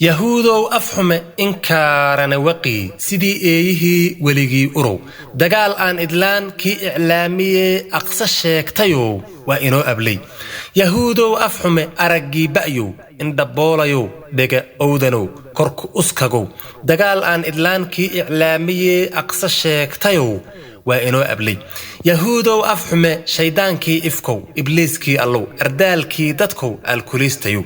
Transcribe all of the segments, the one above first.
yahuudow afxume inkaarana waqi sidii eeyihii weligii urow dagaal aan idlaan kii iclaamiye aqsa sheegtayow waa inoo ablay yahuudow afxume araggii ba'yow indhaboolayow dhega owdanow korku uskagow dagaal aan idlaan kii iclaamiye aqsa sheegtayow waa inoo ablay yahuudow afxume shaydaankii ifkow ibliiskii allow ardaalkii dadkow alkuliistayow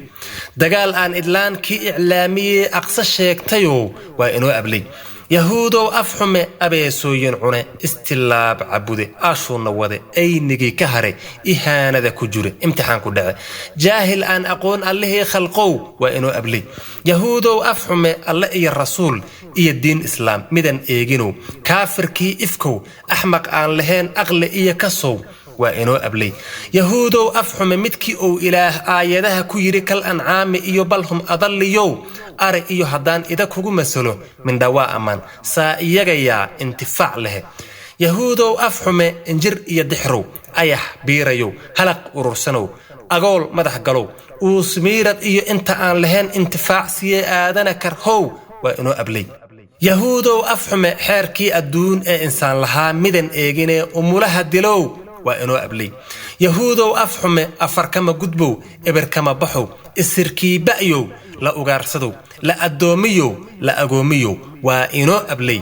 dagaal aan idlaan kii iclaamiye aqsa sheegtayow waa inoo ablay yahuudow afxume abeesooyin cune istilaab cabude aashuuna wade aynigii ka hare ihaanada ku jure imtixaan ku dhace jaahil aan aqoon allihii khalqow waa inoo ablay yahuudow afxume alle iyo rasuul iyo diin islaam midan eeginow kaafirkii ifkow axmaq aan lahayn aqli iyo kasow waa inoo ablay yahuudow afxume midkii uu ilaah aayadaha ku yiri kal ancaami iyo balhum adalliyow ari iyo haddaan ida kugu masalo mindhawaa ammaan saa iyagayaa intifaac lehe yahuudow afxume injir iyo dixrow ayax biirayow halaq urursanow agool madax galow uusmiirad iyo inta aan lahayn intifaac siye aadana karhow waa inoo ablay yahuudow afxume xeerkii adduun ee insaan lahaa midan eeginee umulaha dilow waa inoo ablay yahuudow afxume afarkama gudbow eberkama baxow isirkii ba'yow la ugaarsadow la addoomiyow la agoomiyow waa inoo ablay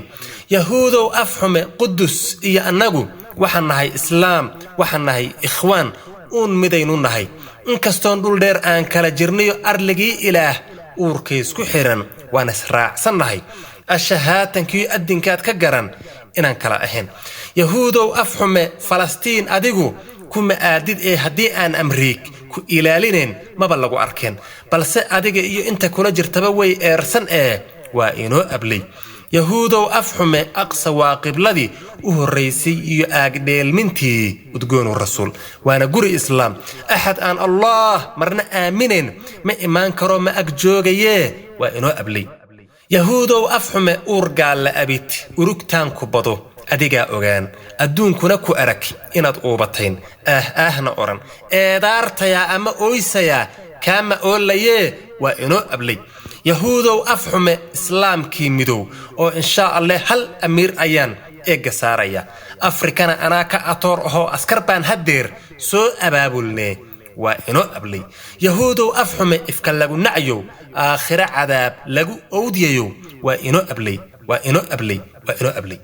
yahuudow afxume qudus iyo annagu waxaan nahay islaam waxaan nahay ikhwaan uun midaynu nahay inkastoon dhul dheer aan kala jirnayo arligii ilaah uurkaysku xiran waan israacsan nahay ashahaatankii addinkaad ka garan inaan kala ahayn yahuudow afxume falastiin adigu kuma aadid ee haddii aan amriig ku ilaalinayn maba lagu arkeen balse adiga iyo inta kula jirtaba way eersan ee waa inoo ablay yahuudow afxume aqsa waa qibladii u horraysay iyo aagdheelmintii udgoonu rasuul waana guri islaam axad aan allah marna aaminen ma imaan karo ma ag joogayee waa inoo ablay yahuudow afxume uurgaalla abid urugtaan ku bado adigaa ogaan adduunkuna ku arag inaad uubatayn ahna oran eedaartayaa ama oysayaa kaama oolayee waa inoo ablay yahuudow afxume islaamkii midow oo inshaa allah hal amiir ayaan eegga saaraya afrikana anaa ka atoor ahoo askar baan haddeer soo abaabulnee waa inoo ablay yahuudow afxume ifka lagu nacyow aakhira cadaab lagu owdyayow waa inoo ablay waa inoo ablay waa inoo ablay